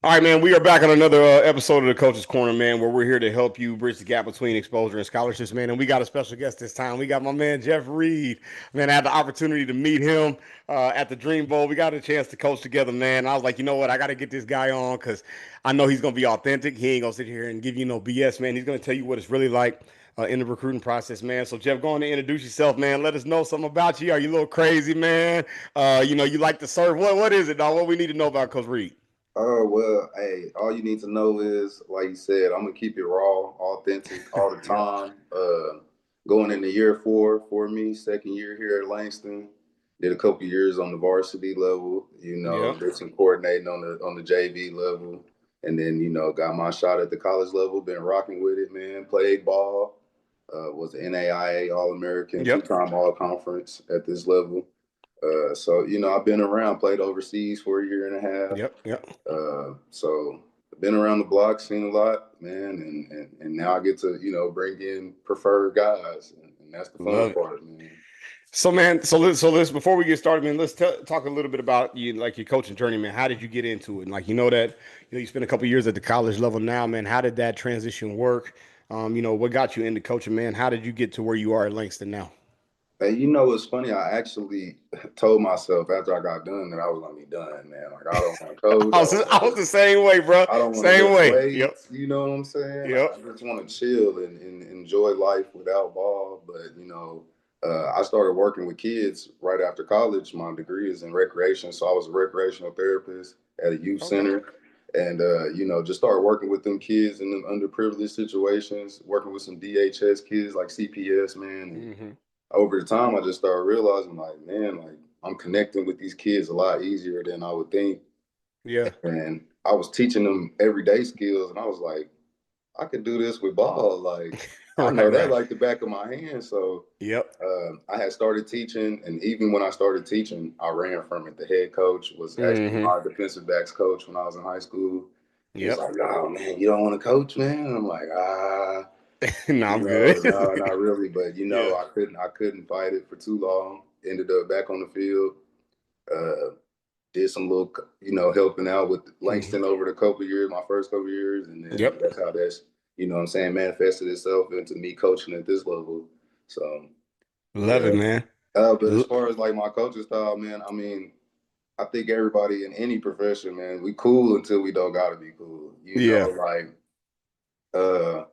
All right, man. We are back on another episode of the Coach's Corner, man, where we're here to help you bridge the gap between exposure and scholarships, man. And we got a special guest this time. We got my man Jeff Reed. Man, I had the opportunity to meet him at the Dream Bowl. We got a chance to coach together, man. I was like, you know what? I got to get this guy on because I know he's gonna be authentic. He ain't gonna sit here and give you no BS, man. He's gonna tell you what it's really like in the recruiting process, man. So, Jeff, go on and introduce yourself, man. Let us know something about you. Are you a little crazy, man? You like to serve. What is it, dog? What we need to know about Coach Reed? Oh, well, hey, all you need to know is, like you said, I'm gonna keep it raw, authentic all the Yep. time. Going into year four for me, second year here at Langston. Did a couple years on the varsity level, Yep. did some coordinating on the JV level, and then got my shot at the college level. Been rocking with it, man. Played ball, was an NAIA All American, Yep. two-time All Conference at this level. So I've been around, played overseas for a year and a half. Yep. Yep. So I've been around the block, seen a lot, man, and now I get to bring in preferred guys, and that's the fun Love it. part, man. So, man, let's before we get started, man, let's talk a little bit about you, like your coaching journey, man. How did you get into it? And like, you spent a couple years at the college level now, man. How did that transition work? What got you into coaching, man? How did you get to where you are at Langston now? Hey, it's funny. I actually told myself after I got done that I was gonna be done, man. Like I don't want to coach. I was the same way, bro. I don't want to Same lift way. Yep. weights. You know what I'm saying? I Yep. just want to chill and enjoy life without ball. But I started working with kids right after college. My degree is in recreation, so I was a recreational therapist at a youth Okay. center, and just started working with them kids in them underprivileged situations, working with some DHS kids like CPS, man. And Hmm. over the time, I just started realizing, like, man, like I'm connecting with these kids a lot easier than I would think, Yeah. and I was teaching them everyday skills, and I was like, I could do this with ball. Like, I Right. know that Right. like the back of my hand. So Yep. I had started teaching, and even when I started teaching, I ran from it. The head coach was actually Hmm. my defensive backs coach when I was in high school. He was Yep. like, "Oh man, you don't want to coach, man?" And I'm like, No, I'm good. no, not really. But Yeah. I couldn't fight it for too long. Ended up back on the field. Uh, did some little, helping out with Hmm. Langston over the couple of years, my first couple of years, and then Yep. that's how what I'm saying, manifested itself into me coaching at this level. So Love it, yeah. man. But as L- far as like my coaching style, man, I mean, I think everybody in any profession, man, we cool until we don't gotta be cool. Yeah. Like uh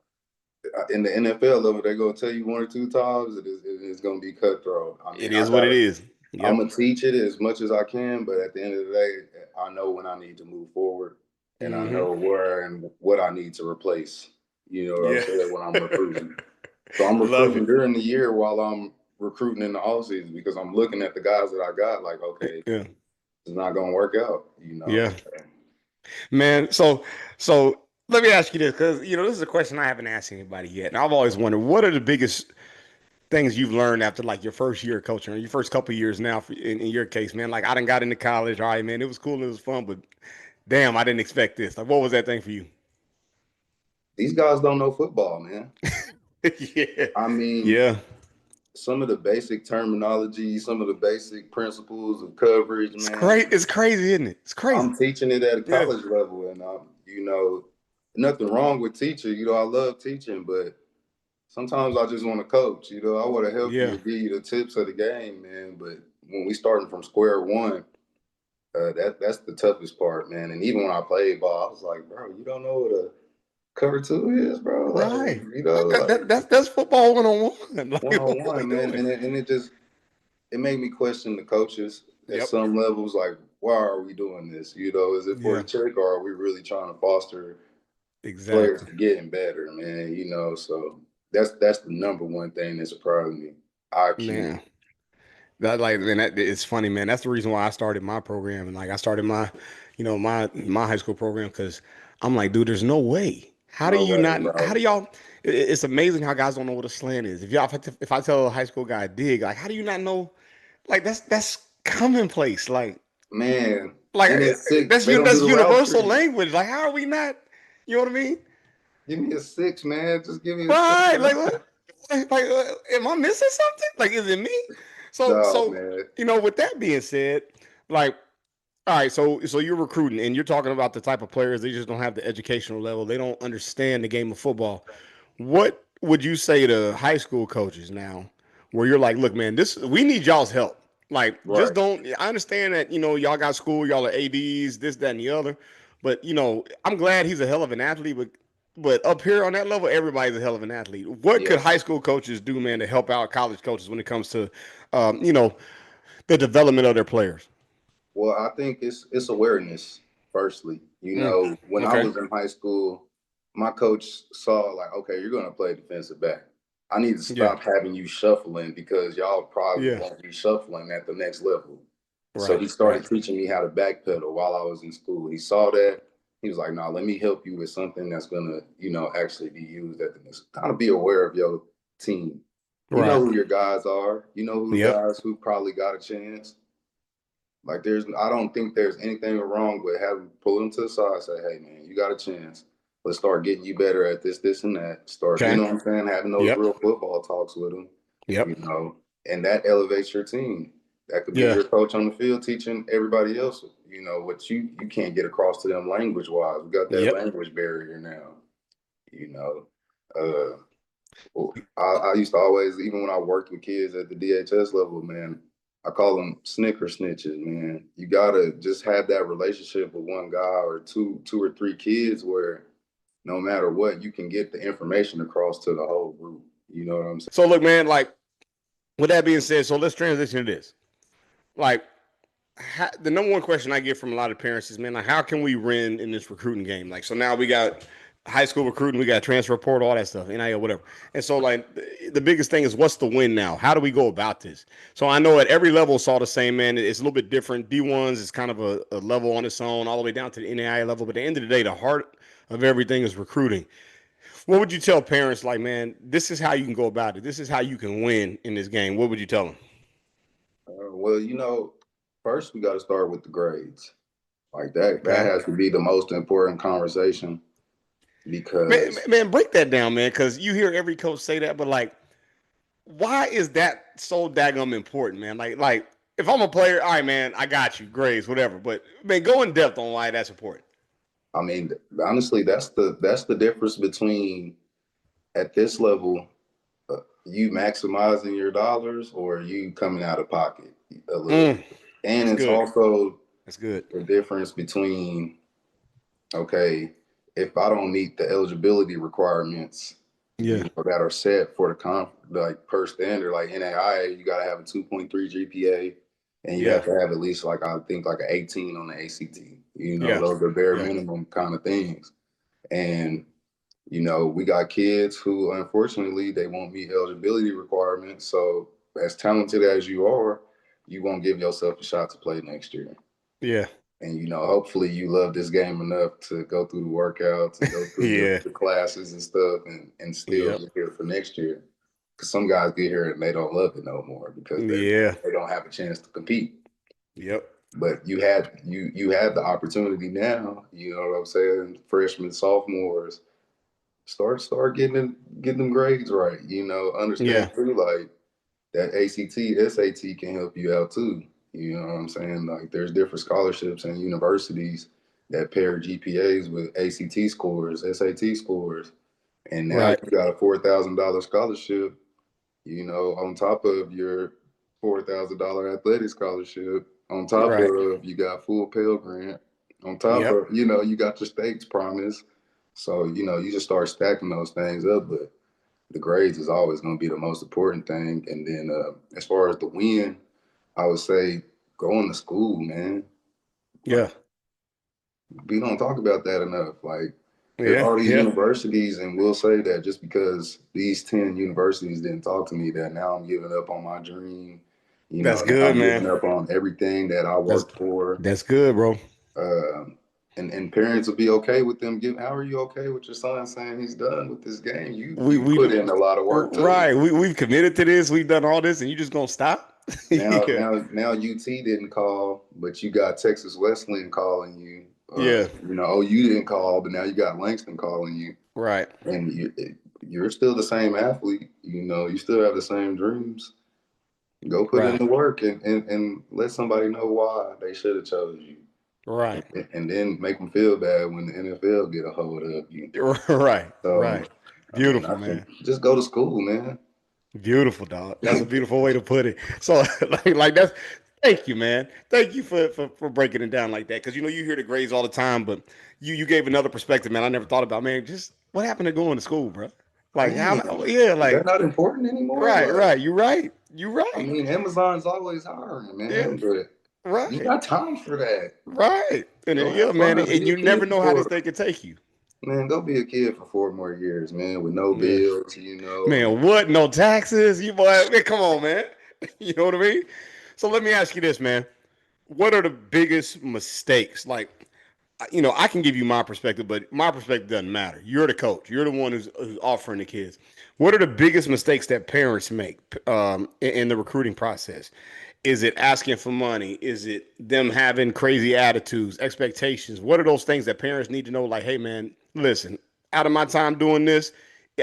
in the NFL level, they're gonna tell you one or two times it's gonna be cutthroat. I It mean, I is what it gotta is. I'm Yep. gonna teach it as much as I can, but at the end of the day, I know when I need to move forward, and I Hmm. know where and what I need to replace. You know what I'm Yeah. saying when I'm recruiting. So I'm Love recruiting it. during the year while I'm recruiting in the off season because I'm looking at the guys that I got. Like, okay, Yeah. it's not gonna work out. Yeah. Man, so let me ask you this, because this is a question I haven't asked anybody yet. And I've always wondered, what are the biggest things you've learned after like your first year of coaching or your first couple of years now in your case, man? Like I done got into college. All right, man, it was cool and it was fun, but damn, I didn't expect this. Like, what was that thing for you? These guys don't know football, man. Yeah. I mean, Yeah. some of the basic terminology, some of the basic principles of coverage, It's crazy. man. It's crazy, isn't it? It's crazy. I'm teaching it at a Yeah. college level, and nothing wrong with teaching. I love teaching, but sometimes I just want to coach. I want to help you Yeah. and give you the tips of the game, man. But when we starting from square one, that's the toughest part, man. And even when I played ball, I was like, bro, you don't know what a cover two is, bro. Like, Right. That's football 101. Like, one on what are we one, man. doing? And it made me question the coaches at Yep. some levels. Like, why are we doing this? Is it for Yeah. the check, or are we really trying to foster players Exactly. getting better, man? So that's the number one thing that's a part of me. IQ. Man. That like man, it's funny, man. That's the reason why I started my program and like I started my high school program because I'm like, dude, there's no way. How do No you way, not? How bro. do y'all? It's amazing how guys don't know what a slant is. If I tell a high school guy dig, like, how do you not know? Like that's commonplace. Man, Like give me a six. They don't do that's the route universal tree. language. Like, how are we not? You know what I mean? Give me a six, man. Just give me a six. Right? Like, what? Am I missing something? Like, is it me? So No, so man. with that being said, like. All right, so you're recruiting, and you're talking about the type of players they just don't have the educational level. They don't understand the game of football. What would you say to high school coaches now, where you're like, look, man, this we need y'all's help. Like, just Right. don't. I understand that y'all got school, y'all are ads, this, that, and the other. But I'm glad he's a hell of an athlete. But up here on that level, everybody's a hell of an athlete. What could Yeah. high school coaches do, man, to help out college coaches when it comes to, um, you know, the development of their players? Well, I think it's awareness. Firstly, Mm, when I okay. was in high school, my coach saw like, okay, you're going to play defensive back. I need to Yeah. stop having you shuffling because y'all probably Yeah. won't be shuffling at the next level. So Right. he Right. started teaching me how to backpedal while I was in school. He saw that. He was like, "No, let me help you with something that's gonna, actually be used at the next. Kind of be aware of your team. You know Right. who your guys are. You know who the Yep. guys who probably got a chance. Like I don't think there's anything wrong with having pull them to the side, say, hey man, you got a chance. Let's start getting you better at this, and that. Start, you Okay. know what I'm saying, having those Yep. real football talks with them, Yep. and that elevates your team. That could be Yeah. your coach on the field teaching everybody else, what you can't get across to them language wise. We got that Yep. language barrier now, you know. Uh, I used to always, even when I worked with kids at the DHS level, man, I call them snicker snitches, man. You gotta just have that relationship with one guy or two or three kids where no matter what, you can get the information across to the whole group. You know what I'm saying? So look, man. Like with that being said, so let's transition to this. Like the number one question I get from a lot of parents is, man, like how can we win in this recruiting game? Like, so now we got high school recruiting, we got transfer portal, all that stuff, NIL, whatever. And so, like, the biggest thing is, what's the win now? How do we go about this? So I know at every level it's all the same, man. It's a little bit different. D1s is kind of a level on its own, all the way down to the NAIA level. But at the end of the day, the heart of everything is recruiting. What would you tell parents, like, man, this is how you can go about it. This is how you can win in this game. What would you tell them? Well, first we got to start with the grades. Like that, that Okay. has to be the most important conversation Man, because man, break that down, man, because you hear every coach say that, but like, why is that so daggum important, man? Like, if I'm a player, all right, man, I got you, grades, whatever. But man, go in depth on why that's important. I mean, honestly, that's the difference between at this level you maximizing your dollars or you coming out of pocket a little Mm, bit. And that's it's good. also That's good. the difference between, okay, if I don't meet the eligibility requirements, Yeah. that are set for the like per standard, like NAIA, you got to have a 2.3 GPA and you Yeah. have to have at least like, I think like an 18 on the ACT. Yeah. Those are bare Yeah. minimum kind of things. And we got kids who unfortunately they won't meet eligibility requirements. So as talented as you are, you won't give yourself a shot to play next year. Yeah. And hopefully you love this game enough to go through the workouts and go through Yeah. the classes and stuff and still Yep. get here for next year. Because some guys get here and they don't love it no more because Yeah. they don't have a chance to compete. Yep. But you have the opportunity now, you know what I'm saying? Freshmen, sophomores, start getting them grades right. Understand Yeah. too, like that ACT, SAT can help you out too. You know what I'm saying? Like there's different scholarships and universities that pair GPAs with ACT scores, SAT scores, and now Right. you got a $4,000 scholarship. On top of your $4,000 athletic scholarship, on top Right. of you got full Pell Grant, on top Yep. of you got your state's promise. So you just start stacking those things up, but the grades is always going to be the most important thing. And then as far as the win, I would say going to school, man. Yeah. Like we don't talk about that enough. Like there's Yeah. all these Yeah. universities, and we'll say that just because these 10 universities didn't talk to me, that now I'm giving up on my dream. That's Now good, I'm man. giving up on everything that I That's worked for. that's good, bro. Um, and parents will be okay with them giving. How are you okay with your son saying he's done with this game? You We you we put in a lot of work too. right. We've committed to this. We've done all this, and you just gonna stop? Now, Yeah. now UT didn't call, but you got Texas Wesleyan calling you. Yeah. OU didn't call, but now you got Langston calling you, Right. and you're still the same athlete. You still have the same dreams. Go put in Right. the work and let somebody know why they should have chose you. Right. and then make them feel bad when the NFL get a hold of you. Right. So, Right. I mean, I Beautiful, think man. just go to school, man. Beautiful, dog. That's a beautiful way to put it. So, like that's. Thank you, man. Thank you for breaking it down like that. Because you hear the grades all the time, but you gave another perspective, man. I never thought about, man. Just what happened to going to school, bro? Like how? Man, Yeah, is that like not important anymore? right, Like, right. You right. You I right. mean, Amazon's always hiring, Yeah, man, but you right, got time for that. right. And Go yeah, have man. fun. And Be a you never kid know how this for thing could take you. man. Go be a kid for 4 more years, man, with no Yeah, bills. man. What? No taxes? You boy? Man, come on, man. You know what I mean? So let me ask you this, man. What are the biggest mistakes? Like, I can give you my perspective, but my perspective doesn't matter. You're the coach. You're the one who's offering the kids. What are the biggest mistakes that parents make in the recruiting process? Is it asking for money? Is it them having crazy attitudes, expectations? What are those things that parents need to know? Like, hey, man, listen, out of my time doing this,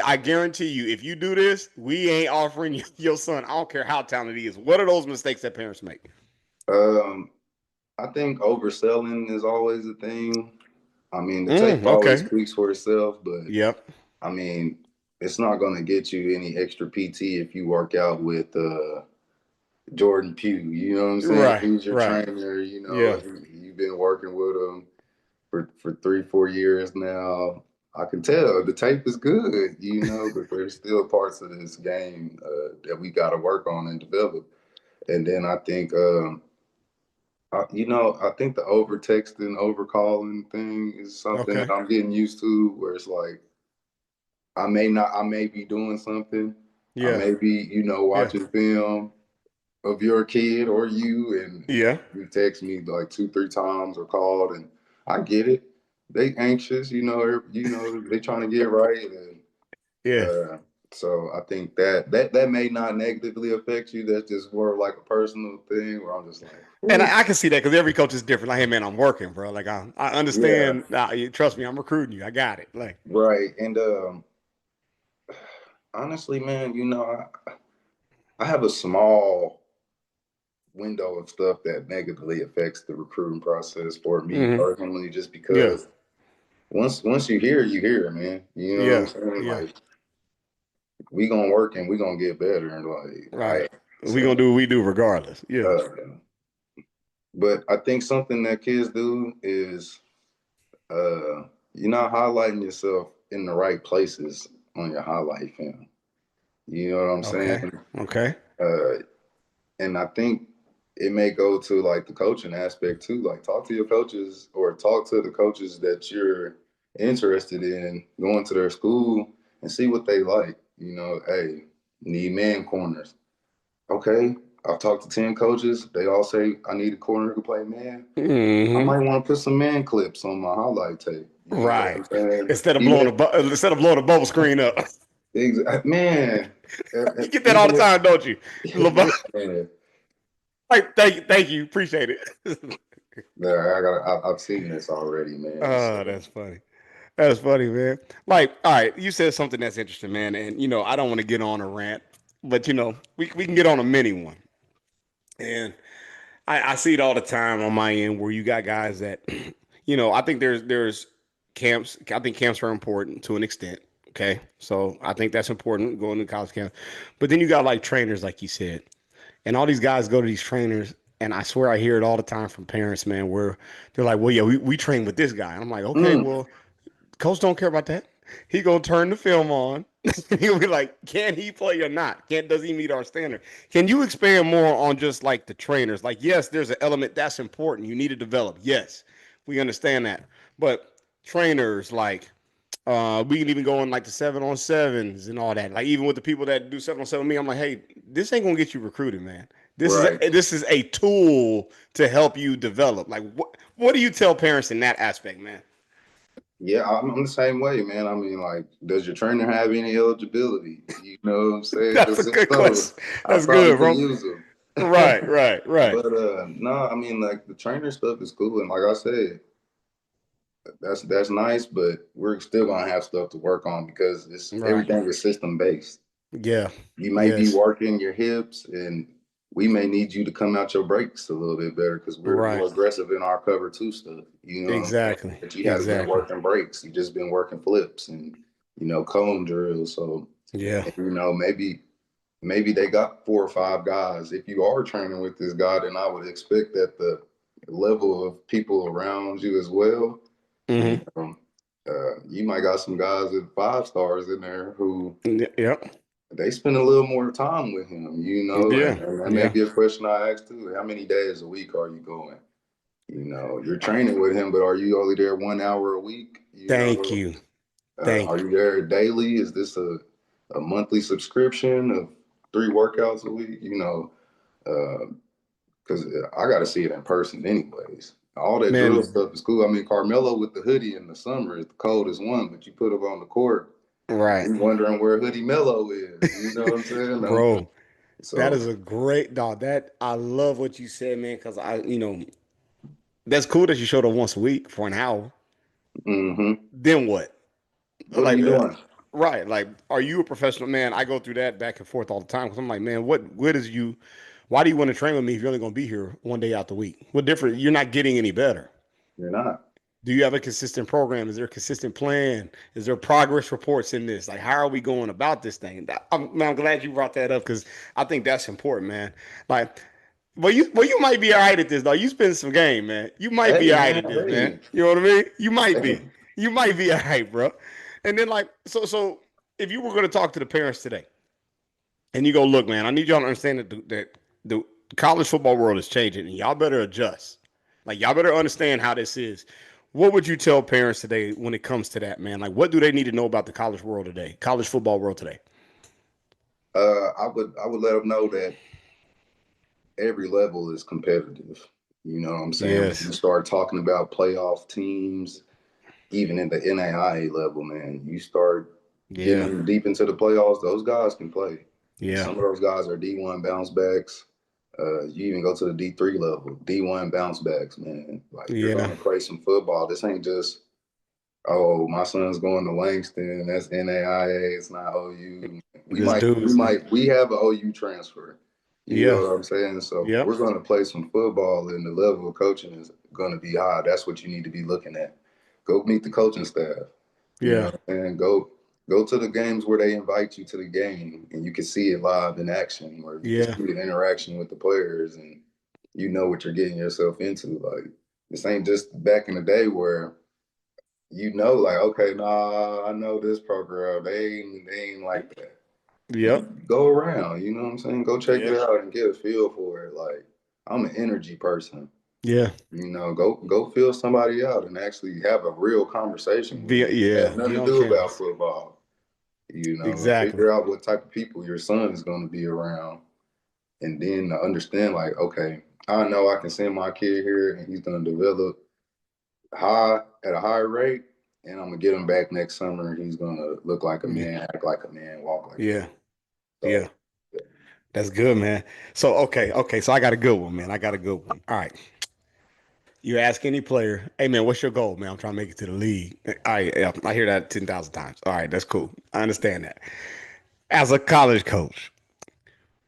I guarantee you, if you do this, we ain't offering your son. I don't care how talented he is. What are those mistakes that parents make? Um, I think overselling is always a thing. I mean, the tape always Okay. speaks for itself, but Yep. I mean, it's not going to get you any extra PT if you work out with Jordan Pugh. You know what I'm saying? Right. He's your Right. trainer. Yeah. You've been working with him for 3, 4 years now. I can tell the tape is good, but there's still parts of this game that we got to work on and develop. And then I think, I think the over texting, over calling thing is something that Okay. I'm getting used to, where it's like I may be doing something, I Yeah. may be, Yeah. watching film of your kid or you, and Yeah. you text me like 2, 3 times or called, and I get it. They anxious, they trying to get right, and Yeah. uh, so I think that may not negatively affect you. That's just more like a personal thing where I'm just like, And ooh, I can see that because every coach is different. Like, hey man, I'm working, bro. Like I yeah, understand. Trust me, I'm recruiting you. I got it. Like, right. And honestly, man, I have a small window of stuff that negatively affects the recruiting process for me hmm personally, just yeah, because once you hear, man. You know what I'm yeah, saying? yeah. Like we gonna work and we gonna get better, and like all Right. right. We gonna So, do what we do regardless. Yeah. uh, but I think something that kids do is you're not highlighting yourself in the right places on your highlight film. You know what I'm Okay. saying? Okay. Uh, and I think it may go to like the coaching aspect too. Like talk to your coaches or talk to the coaches that you're interested in going to their school and see what they like. Hey, need man corners. Okay, I've talked to 10 coaches. They all say I need a corner who can play man. I hmm might want to put some man clips on my highlight tape. You know what Right. I'm saying? Instead of Even blowing if, instead of blowing a bubble screen up, man, you get that all even the if, time, don't you? man, Like, thank you, appreciate it. yeah, I've seen this already, man. Oh, So, that's funny. That's funny, man. Like, all right, you said something that's interesting, man, and I don't want to get on a rant, but we can get on a mini one. And I see it all the time on my end where you got guys that, I think there's camps. I think camps are important to an extent. Okay, so I think that's important going to college camp. But then you got like trainers, like you said, and all these guys go to these trainers, and I swear I hear it all the time from parents, man, where they're like, "Well, yeah, we train with this guy." And I'm like, "Okay, mm, well, coach don't care about that. He gonna turn the film on. He'll be like, can he play or not? Can Does he meet our standard? Can you expand more on just like the trainers? Like, yes, there's an element that's important. You need to develop. Yes, we understand that. But trainers, like, we can even go on like the 7-on-7s and all that. Like even with the people that do 7-on-7 with me, I'm like, hey, this ain't gonna get you recruited, man. right. This is a tool to help you develop. Like, what do you tell parents in that aspect, man? Yeah, I'm the same way, man. I mean, like, does your trainer have any eligibility? You know what I'm saying? That's a Because if good so, question. I That's probably good, could bro. use them. Right, right, right, But no, I mean, like the trainer stuff is cool, and like I said, that's nice. But we're still gonna have stuff to work on because it's right. everything is system based. Yeah. You may be Yes. working your hips and we may need you to come out your breaks a little bit better because we're Right. more aggressive in our cover two stuff. You know what I'm saying? Exactly. But you haven't been Exactly. working breaks. You just been working flips and cone drills. So Yeah. maybe they got 4 or 5 guys. If you are training with this guy, then I would expect that the level of people around you as well. You Mm-hmm. know, you might got some guys at 5 stars in there who Yep. they spend a little more time with him, Yeah. and that may Yeah. be a question I ask too. How many days a week are you going? You're training with him, but are you only there 1 hour a week? Thank you. Are Thank you. you there daily? Is this a monthly subscription of 3 workouts a week? Because I got to see it in person, anyways. All that drill Man, stuff is cool. I mean, Carmelo with the hoodie in the summer is the coldest one, but you put him on the court, right. you're wondering where Hoodie Mello is. You know what I'm saying? Bro, that So, is a great dog. That I love what you said, man, because that's cool that you showed up once a week for an hour. mm-hmm. Then what? What are Like, you doing? right. Like, are you a professional man? I go through that back and forth all the time because I'm like, man, what is you? Why do you want to train with me if you're only going to be here one day out the week? What different? You're not getting any better. You're not. Do you have a consistent program? Is there a consistent plan? Is there progress reports in this? Like, how are we going about this thing? Man, I'm glad you brought that up because I think that's important, man. Like, you might be all right at this though. You spend some game, man. You might Hey, be all right man. at this, man. Hey. You know what I mean? You might be. You might be all right, bro. And then like, so if you were going to talk to the parents today, and you go, look, man, I need y'all to understand that the college football world is changing, and y'all better adjust. Like, y'all better understand how this is. What would you tell parents today when it comes to that, man? Like, what do they need to know about the college world today, college football world today? I would let them know that every level is competitive. You know what I'm saying? When you Yes. start talking about playoff teams, even in the NAIA level, man, you start Yeah. getting deep into the playoffs, those guys can play. And Yeah. some of those guys are D1 bounce backs. You even go to the D3 level, D1 bounce backs, man. Like you're Yeah. going to play some football. This ain't just, oh, my son's going to Langston. That's NAIA. It's not OU. This dudes, man. We have an OU transfer. You know Yeah. what I'm saying? So Yep. we're going to play some football, and the level of coaching is going to be high. That's what you need to be looking at. Go meet the coaching staff. You know Yeah. what I'm saying? Go to the games where they invite you to the game, and you can see it live in action, or you can Yeah. see the interaction with the players, and you know what you're getting yourself into. Like this ain't just back in the day where like, okay, nah, I know this program. They ain't like that. Yep. Go around, you know what I'm saying? Go check Yeah. it out and get a feel for it. Like, I'm an energy person. Yeah. Go feel somebody out and actually have a real conversation with them. It Yeah. has Be nothing to on do about campus. football. And Exactly. figure out what type of people your son is going to be around. And then understand, like, okay, I know I can send my kid here and he's going to develop high at a high rate, and I'm gonna get him back next summer. And he's gonna look like a Yeah. man, act like a man, walk like a man. Yeah. Yeah. So That's good, man. So okay. So I got a good one, man. I got a good one. All right. You ask any player, hey man, what's your goal, man? I'm trying to make it to the league. All right, yeah, I hear that 10,000 times. All right, that's cool. I understand that. As a college coach,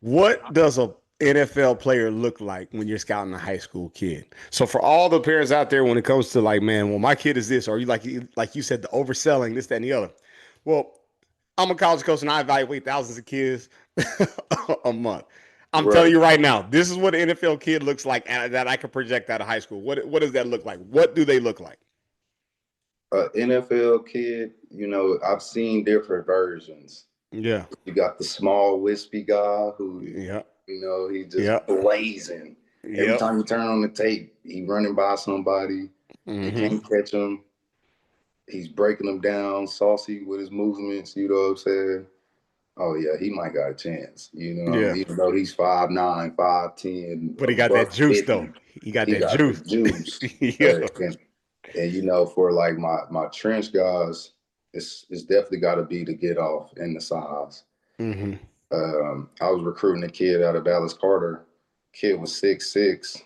what does a NFL player look like when you're scouting a high school kid? So for all the parents out there, when it comes to like, man, well, my kid is this, or you like you said, the overselling, this, that, and the other. Well, I'm a college coach and I evaluate thousands of kids a month. I'm telling right, you right now, this is what an NFL kid looks like that I can project out of high school. What does that look like? What do they look like? NFL kid, I've seen different versions. Yeah, You got the small wispy guy who, yeah, he just yeah, blazing. Every yep. time you turn on the tape, he running by somebody. They Mm-hmm. can't catch him. He's breaking them down, saucy with his movements. You know what I'm saying? Oh yeah, he might got a chance. Yeah, Even though he's 5'9", 5'10", but a he got that buck juice though. 50, He got he that got the juice. juice. Yeah. And for like my trench guys, it's definitely got to be the get off and the size. Mm-hmm. I was recruiting a kid out of Dallas Carter. Kid was 6'6",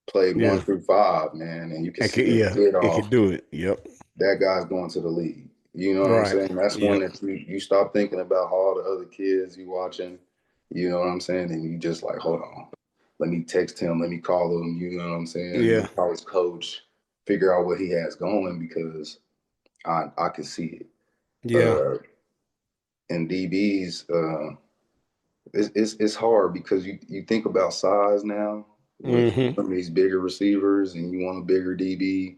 played one Yeah. through five, man, and you can see his Yeah, get it could off. do it. Yep. That guy's going to the league. You know what I'm Right. saying? That's one Yep. that you stop thinking about all the other kids you watching. You know what I'm saying? And you just like, hold on, let me text him, let me call him. You know what I'm saying? Let Yeah. me call his coach, figure out what he has going because I can see it. Yeah. Uh, and DBs, it's hard because you think about size now with Mm-hmm. some of these bigger receivers, and you want a bigger DB.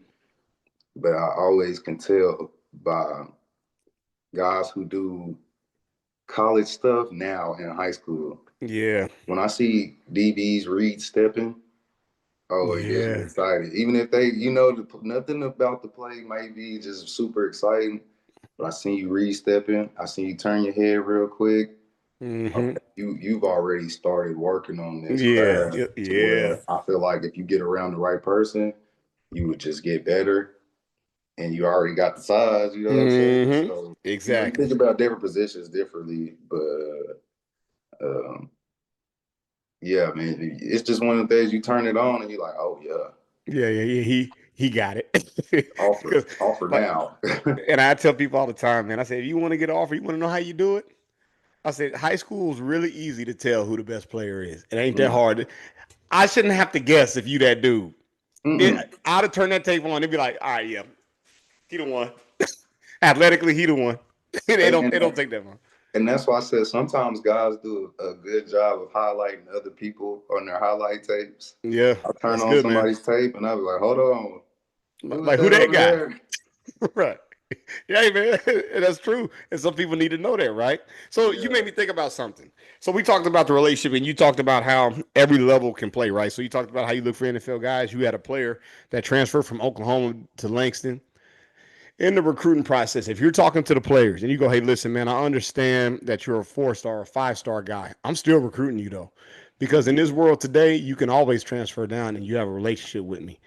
But I always can tell by guys who do college stuff now in high school. Yeah. When I see DBs read stepping, oh, it gets me Yeah. excited. Even if they, nothing about the play might be just super exciting, but I seen you read stepping, I seen you turn your head real quick. Mm-hmm. Okay, you've already started working on this Yeah. craft to Yeah. where I feel like if you get around the right person, you would just get better, and you already got the size. You know what I'm saying? Mm-hmm. So you Exactly. think about different positions differently, but um, yeah, man, it's just one of the things you turn it on and you're like, oh yeah, Yeah, yeah, yeah. He got it. offer, Because offer like, now. and I tell people all the time, man. I say, if you want to get offered, you want to know how you do it. I said, high school is really easy to tell who the best player is. It ain't that Mm, hard. I shouldn't have to guess if you that dude. It, mm-mm. I'd have turned that tape on. They'd be like, all right, yeah, he the one. Athletically, he the one. They And, don't. It don't and take that long. and that's why I said sometimes guys do a good job of highlighting other people on their highlight tapes. Yeah, I turn that's on good, man. somebody's tape and I be like, hold on, who is Like who that that over guy? there? Right. Yeah, man, that's true. And some people need to know that, right? So you made Yeah. me think about something. So we talked about the relationship, and you talked about how every level can play, right? So you talked about how you look for NFL guys. You had a player that transferred from Oklahoma to Langston. In the recruiting process, if you're talking to the players and you go, hey, listen, man, I understand that you're a 4 star or 5 star guy. I'm still recruiting you, though, because in this world today, you can always transfer down and you have a relationship with me.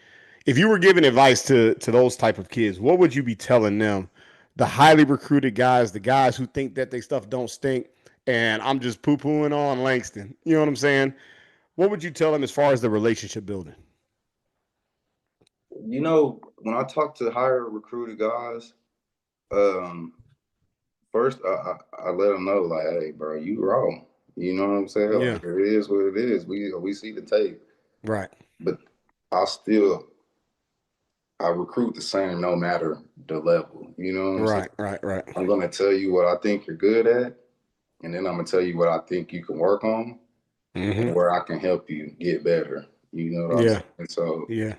If you were giving advice to those type of kids, what would you be telling them? The highly recruited guys, the guys who think that they stuff don't stink, and I'm just poo pooing on Langston. You know what I'm saying? What would you tell them as far as the relationship building? When I talk to higher recruited guys, um, first I let them know like, hey, bro, you wrong. You know what I'm saying? Yeah. Like it is what it is. We see the tape, Right. but I still I recruit the same no matter the level. You know what I'm saying? Right. Right. Right. I'm gonna tell you what I think you're good at, and then I'm gonna tell you what I think you can work on and Mm-hmm. where I can help you get better. You know what I'm Yeah. saying? So Yeah.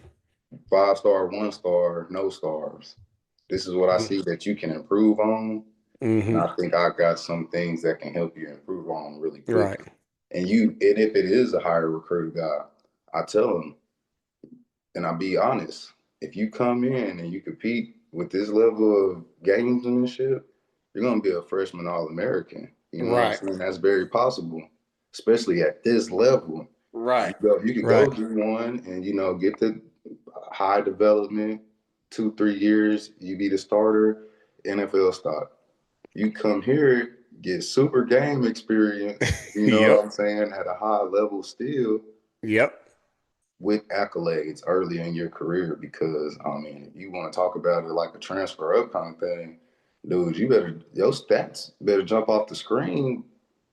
5 star, 1 star, no stars. This is what I see that you can improve on. And Mm-hmm. I think I got some things that can help you improve on really Right. quickly. And if it is a higher recruit guy, I tell them, and I'll be honest, if you come in and you compete with this level of gamesmanship, you're gonna be a freshman All American. You know what I'm Right. saying? That's very possible, especially at this level. Right. You could go Right. D1 and get the high development, 2 3 years, you be the starter, NFL stock. You come here, get super game experience, you know what Yep. I'm saying, at a high level still Yep. with accolades early in your career. Because I mean, if you want to talk about it like a transfer up kind of thing, dude, your stats better jump off the screen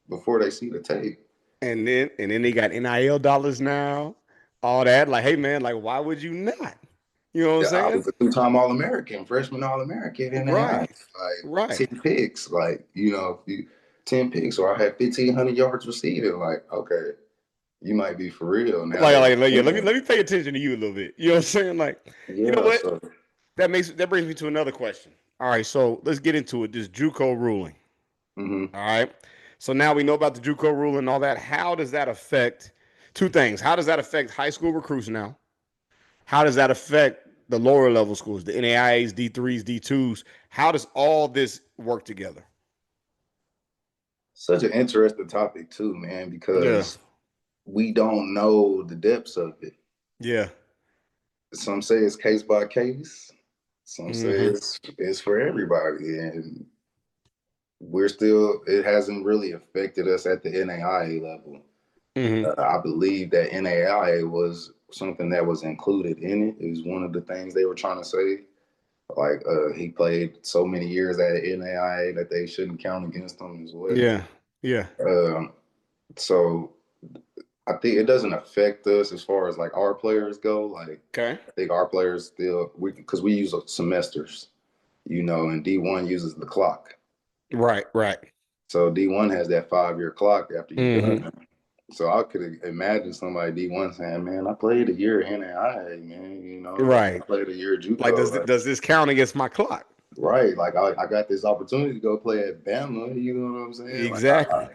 before they see the tape. And then they got NIL dollars now, all that. Like, hey man, like why would you not? You know what I'm Yeah, I saying? was a 2 time All American, freshman All American in AI. Right. Like Right. 10 picks, like if you 10 picks, or I had 1,500 yards receiving. Like, okay, you might be for real now. Like, yeah, let me pay attention to you a little bit. You know what I'm saying? Like, you know Yeah, what? so That brings me to another question. All right, so let's get into it. This JUCO ruling. hmm All right. So now we know about the JUCO ruling and all that. How does that affect two things? How does that affect high school recruits now? How does that affect the lower level schools, the NAIAs, D3s, D2s? How does all this work together? such an interesting topic too, man, Yeah. because we don't know the depths of it. Yeah. Some say it's case by case. Some say Mm-hmm. it's for everybody, and it hasn't really affected us at the NAIA level. Mm-hmm. I believe that NAIA was something that was included in it. It was one of the things they were trying to say. Like he played so many years at NAIA that they shouldn't count against him as well. Yeah. Yeah. Um, So I think it doesn't affect us as far as like our players go. Like Okay. I think our players still we because we use semesters, and D1 uses the clock. Right. Right. So D1 has that 5-year clock after you're Hmm. done. So I could imagine somebody D1 saying, "Man, I played a year in NAIA, man. I Right. played a year Like, JUCO, right? does this count against my clock? Right. Like I got this opportunity to go play at Bama. You know what I'm saying? Like Exactly.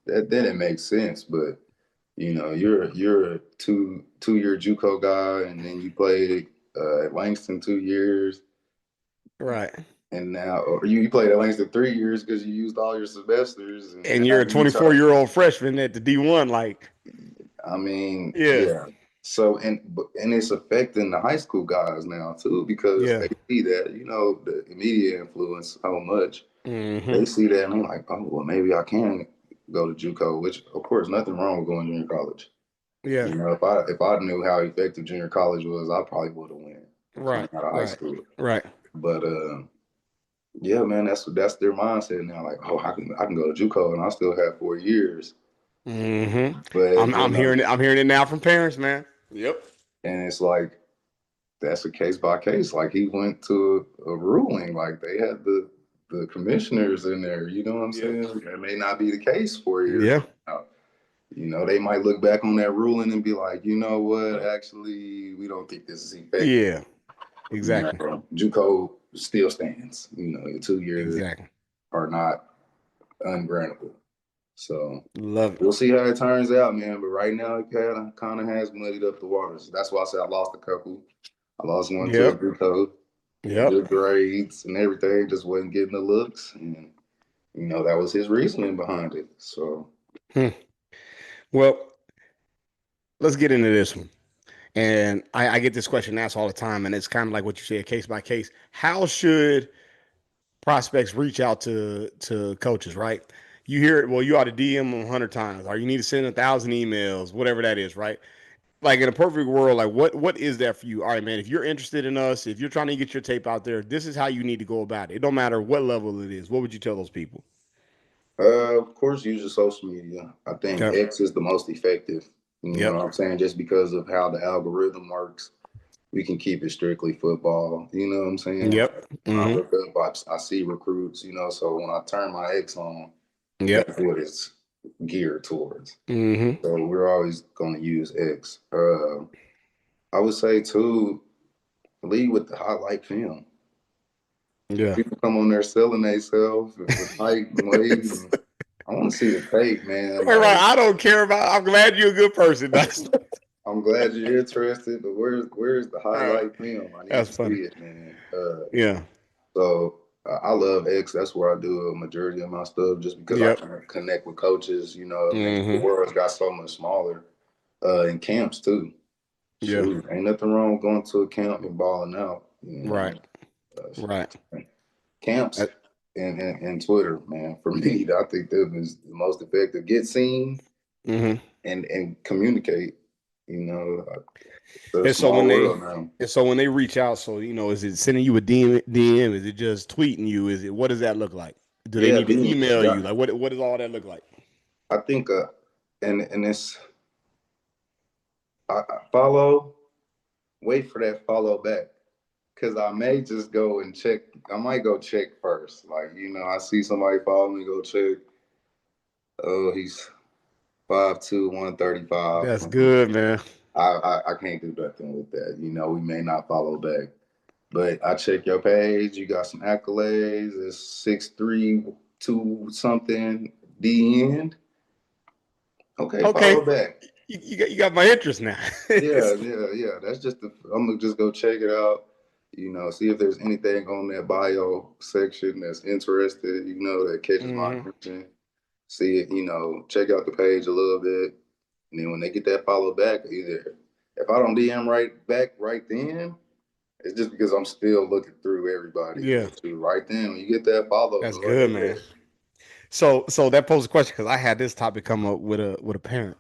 that then it makes sense. But you're a two-year JUCO guy, and then you played at Langston 2 years, Right. and now or you played at Langston 3 years because you used all your semesters, and And now you're a you try. 24-year-old freshman at the D1. Like, I mean, yeah. yeah. So and it's affecting the high school guys now too because Yeah. they see that the media influence so much. Hmm. They see that and they're like, oh well, maybe I can go to JUCO, which of course nothing wrong with going to junior college. Yeah. If I knew how effective junior college was, I probably would have went coming Right. out of high Right. school. Right. But yeah, man, that's their mindset now. Like, oh, I can go to JUCO and I still have 4 years. Hmm. But I'm hearing it now from parents, man. Yep. and it's like that's a case by case. Like he went to a ruling. Like they had the commissioners in there. You know what I'm Yep. saying? That may not be the case 4 years Yeah. from now. They might look back on that ruling and be like, you know what? Actually, we don't think this is effective. Yeah. Exactly. JUCO still stands. The 2 years Exactly. are not ungrantable. So Love it. we'll see how it turns out, man. But right now, it kind of has muddied up the waters. That's why I said I lost a couple. I lost one to a Yep. JUCO, Yep. good grades and everything, just wasn't getting the looks. And, that was his reasoning behind it. So, Hmm. Well, let's get into this one. And I get this question asked all the time, and it's kind of like what you said, case by case. How should prospects reach out to coaches, right? You hear it, well, you ought to DM them 100 times, or you need to send 1,000 emails, whatever that is, right? Like in a perfect world, like what is that for you? All right, man. If you're interested in us, if you're trying to get your tape out there, this is how you need to go about it. It don't matter what level it is. What would you tell those people? of course, using social media. I think Okay. X is the most effective. You know Yep. what I'm saying? Just because of how the algorithm works, we can keep it strictly football. You know what I'm saying? Yep. When I Mm-hmm. look up, I see recruits. So when I turn my X on, Yep. that's what it's geared towards. Mm-hmm. So we're always going to use X. I would say too, lead with the highlight film. Yeah. People come on there selling themselves with height and weight. And I want to see the tape, man. Right, right. Like, I don't care about. I'm glad you're a good person. That's I'm glad you're interested, but where's the right. highlight film? I need That's to funny. see it, man. Yeah. So I love X. That's where I do a majority of my stuff, just because I Yep. can connect with coaches. It makes the Mm-hmm. world's got so much smaller. In camps too. Yeah. Shoot, ain't nothing wrong with going to a camp and balling out. Right. Right. Camps Uh, and Twitter, man. For me, I think that was the most effective. Get seen mm-hmm. and communicate. You know, it's a And so small when they world now. and so when they reach out, so is it sending you a DM? Is it just tweeting you? Is it what does that look like? Do they Yeah, need to being email yeah, you? Like what does all that look like? I think and it's I follow. Wait for that follow back. Cause I may just go and check. I might go check first. Like, I see somebody follow me, go check. Oh, he's 5'2", 135. That's good, man. I can't do nothing with that. We may not follow back. But I check your page, you got some accolades, it's 6'3", 2 something, the end. Okay, Okay. follow back. You got my interest now. Yeah, yeah, yeah. I'm gonna just go check it out. See if there's anything on that bio section that's interested, that catches my Hmm. attention. See it, check out the page a little bit. And then when they get that follow back, either if I don't DM right back right then, it's just because I'm still looking through everybody. Yeah, But right then, when you get that follow, that's go good, man. ahead. So that poses a question because I had this topic come up with a parent.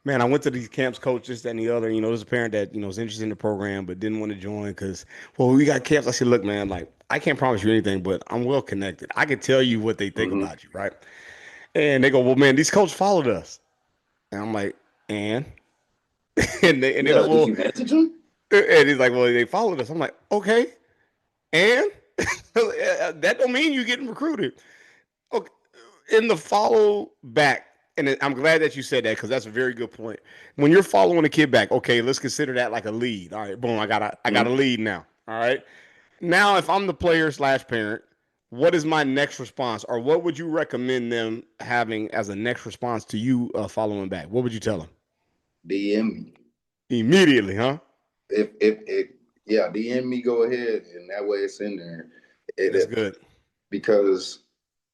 Man, I went to these camps, coach, this, that, and the other. There's a parent that was interested in the program but didn't want to join because, well, we got camps. I said, look, man, like I can't promise you anything, but I'm well connected. I can tell you what they think Mm-hmm. about you, right? And they go, well, man, these coaches followed us. And I'm like, and and they're like, Yeah, did well, you message him? and he's like, well, they followed us. I'm like, okay, and that don't mean you getting recruited. Okay, in the follow back, and I'm glad that you said that because that's a very good point. When you're following a kid back, okay, let's consider that like a lead. All right, boom, I got a Mhm. lead now. All right, now if I'm the player slash parent, what is my next response, or what would you recommend them having as a next response to you following back? What would you tell them DM me. immediately? Huh? If yeah, DM me, go ahead, and that way it's in there. That's It good. because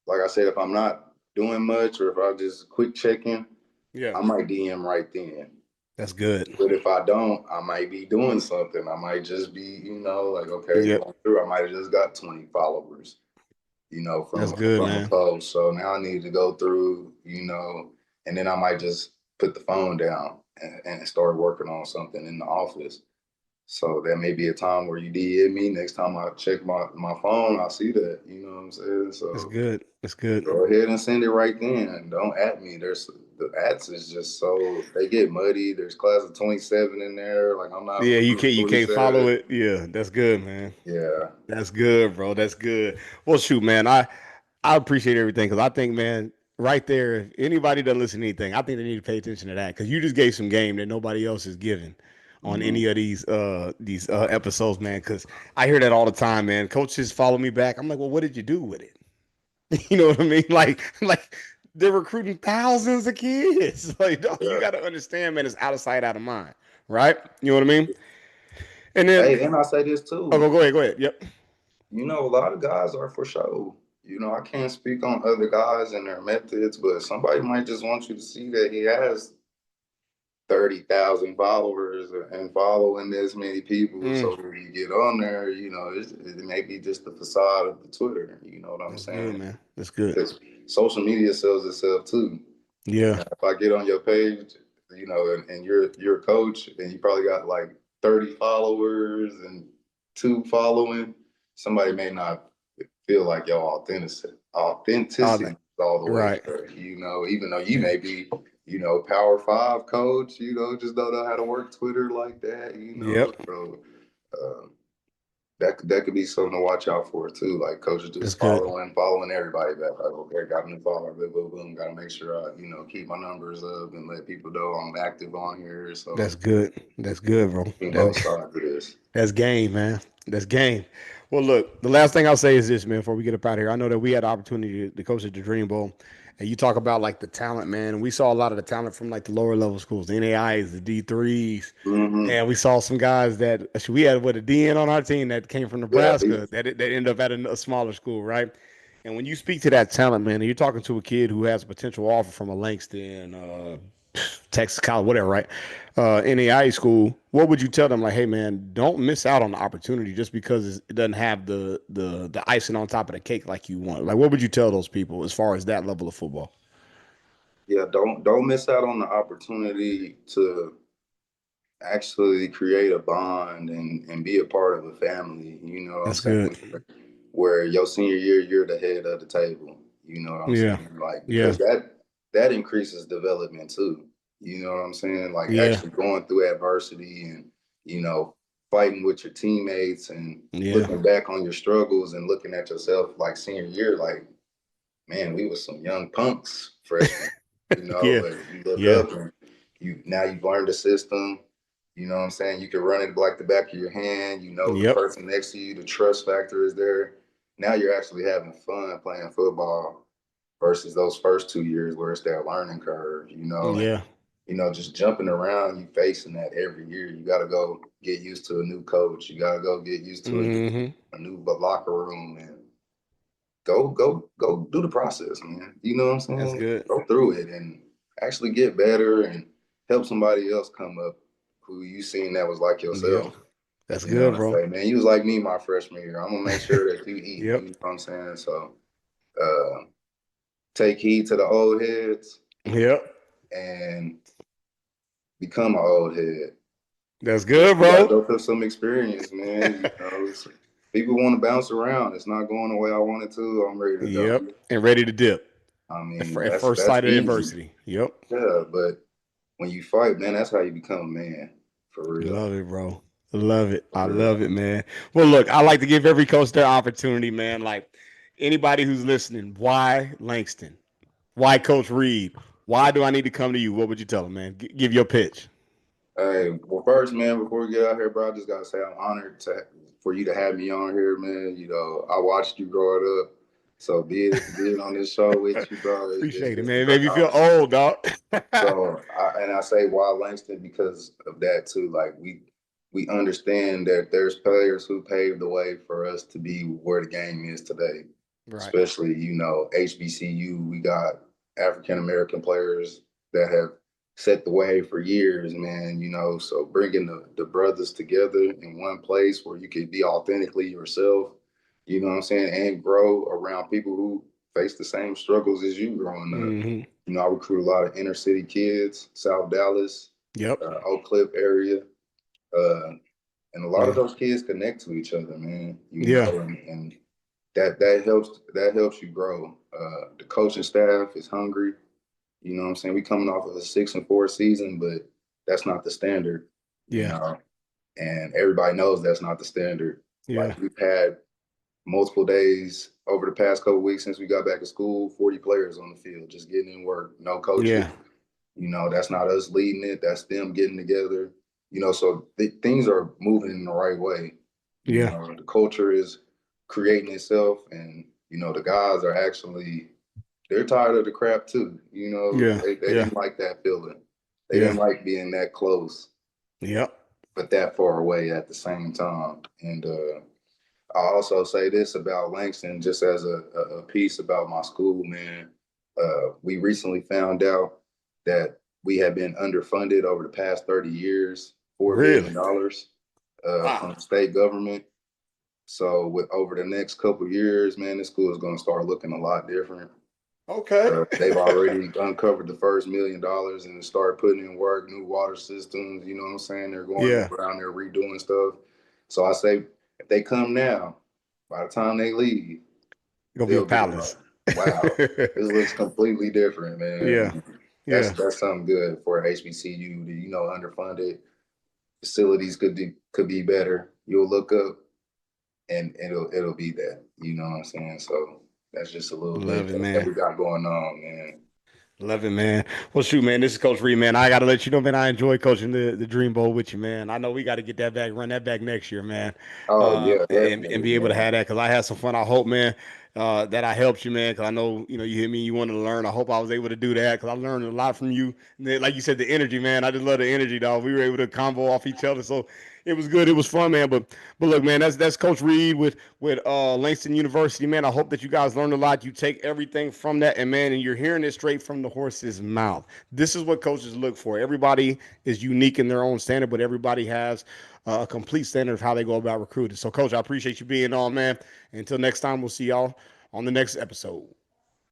like I said, if I'm not doing much or if I just quick check in, Yeah, I might DM right then. that's good. But if I don't, I might be doing something. I might just be, like, okay, Yep, going through. I might have just got 20 followers, that's from good, from a man. post. So now I need to go through, and then I might just put the phone down and start working on something in the office. So there may be a time where you DM me. Next time I check my phone, I see that. You know what I'm saying? That's So good. That's good. go ahead and send it right then. Don't at me. There's the ads is just so they get muddy. There's class of 27 in there. Like I'm not Yeah, recruiting you can't follow 27. it. Yeah, that's good, man. Yeah. That's good, bro. That's good. Well, shoot, man. I appreciate everything because I think, man, right there, if anybody doesn't listen to anything, I think they need to pay attention to that because you just gave some game that nobody else is giving on Hmm. any of these episodes, man. Because I hear that all the time, man. Coaches follow me back. I'm like, well, what did you do with it? You know what I mean? Like they're recruiting thousands of kids. Like, no, you Yeah. got to understand, man. It's out of sight, out of mind, right? You know what I mean? And then, Hey, and I say this oh, too. go ahead, go ahead. Yep. A lot of guys are for show. I can't speak on other guys and their methods, but somebody might just want you to see that he has 30,000 followers and following this many people. Mm, So when you get on there, it may be just the facade of the Twitter. You know what I'm that's good, saying? man. That's good. Because social media sells itself too. Yeah. If I get on your page, and you're a coach and you probably got like 30 followers and two following, somebody may not feel like your authenticity Like, is all the way right. there. Even though you may be, Power Five coach, just don't know how to work Twitter like that, Yep. So um, that could be something to watch out for too. Like coaches That's just good. following everybody back. Like, okay, got a new follower, boom, boom, boom. Got to make sure I, keep my numbers up and let people know I'm active on here. That's So good. That's good, bro. both sides of this. That's game, man. That's game. Well, look, the last thing I'll say is this, man, before we get up out of here. I know that we had the opportunity to coach at the Dream Bowl, and you talk about like the talent, man. And we saw a lot of the talent from like the lower level schools, the NAIs, the D3s. Mm-hmm. And we saw some guys that we had with a DN on our team that came from Yeah, Nebraska that ended up at a smaller school, right? And when you speak to that talent, man, and you're talking to a kid who has a potential offer from a Langston, Texas College, whatever, right? NAIA school, what would you tell them? Like, hey, man, don't miss out on the opportunity just because it doesn't have the icing on top of the cake like you want. Like, what would you tell those people as far as that level of football? yeah. Don't miss out on the opportunity to actually create a bond and be a part of a family. You know what I'm That's good. saying? Where your senior year, you're the head of the table. You know what I'm Yeah, saying? Like yeah, because that increases development too. You know what I'm saying? Like yeah, actually going through adversity and you know fighting with your teammates and yeah, looking back on your struggles and looking at yourself like senior year, like man, we was some young punks freshmen, yeah, but you look yeah. up and you've learned the system. You know what I'm saying? You can run it like the back of your hand. You know the Yep. person next to you, the trust factor is there. Now you're actually having fun playing football versus those first 2 years where it's that learning curve, and Yeah. just jumping around, you facing that every year. You gotta go get used to a new coach. You gotta go get used to Mm-hmm. a new locker room and go do the process, man. You know what I'm That's saying? good. Go through it and actually get better and help somebody else come up who you seen that was like Yep. yourself. That's good, And bro. say, man, you was like me my freshman year. I'm gonna make sure that you eat. You Yep. know what I'm saying? So take heed to the old heads Yep. and become an old head. That's You good, gotta bro. go through some experience, man. People want to bounce around. It's not going the way I want it to. I'm ready to go. Yep. And ready to dip. I At, mean, at first that's sight of easy. adversity. Yep. Yeah, but when you fight, man, that's how you become a man. For real. Love it, bro. Love it. For I real. love it, man. Well, look, I like to give every coach their opportunity, man. Like anybody who's listening, why Langston? Why Coach Reed? Why do I need to come to you? What would you tell them, man? Give your pitch. Hey, well, first, man, before we get out here, bro, I just gotta say I'm honored for you to have me on here, man. You know, I watched you grow up, so being on this show with you, bro, Appreciate it, it's a man. It great made me feel honor. old, dog. So, I say why Langston because of that too. Like we understand that there's players who paved the way for us to be where the game is today. Right. Especially, HBCU. We got African American players that have set the way for years, man. So bringing the brothers together in one place where you can be authentically yourself, you know what I'm saying, and grow around people who face the same struggles as you growing up. Hmm. I recruit a lot of inner city kids, South Dallas, Yep. Oak Cliff area, uh, and a lot of Yeah. those kids connect to each other, man. Yeah. And that helps you grow. The coaching staff is hungry. You know what I'm saying? We coming off of a 6-4 season, but that's not the standard. You Yeah. know, and everybody knows that's not the standard. Yeah. Like we've had multiple days over the past couple of weeks since we got back to school, 40 players on the field, just getting in work, no coaches. Yeah. That's not us leading it. That's them getting together. So things are moving in the right way. Yeah. The culture is creating itself, and the guys are actually they're tired of the crap too. Yeah. They Yeah. didn't like that feeling. They Yeah. didn't like being that close, Yep. but that far away at the same time. And I also say this about Langston, just as a piece about my school, man. We recently found out that we have been underfunded over the past 30 years, $4 Really? billion from Wow. the state government. So with over the next couple of years, man, this school is going to start looking a lot different. Okay. They've already uncovered the first $1 million and started putting in work, new water systems. You know what I'm saying? They're going Yeah. around there redoing stuff. So I say, if they come now, by the time they leave, Gonna be a they'll be like, palace. "Wow, this looks completely different, man." Yeah. And Yeah. that's something good for HBCU. Underfunded facilities could be better. You'll look up and it'll be that. You know what I'm saying? So that's just a little Love bit it, that man. we got going on, man. Love it, man. Well, shoot, man. This is Coach Reed, man. I gotta let you know, man. I enjoy coaching the Dream Bowl with you, man. I know we got to get that back, run that back next year, man, Oh yeah, and definitely, be able to man. have that because I had some fun. I hope, man, that I helped you, man. Because I know you hit me, you wanted to learn. I hope I was able to do that because I learned a lot from you. And then, like you said, the energy, man. I just love the energy, dog. We were able to combo off each other, so it was good. It was fun, man. But look, man, that's Coach Reed with Langston University, man. I hope that you guys learned a lot. You take everything from that, and man, and you're hearing it straight from the horse's mouth. This is what coaches look for. Everybody is unique in their own standard, but everybody has a complete standard of how they go about recruiting. So, Coach, I appreciate you being on, man. Until next time, we'll see y'all on the next episode.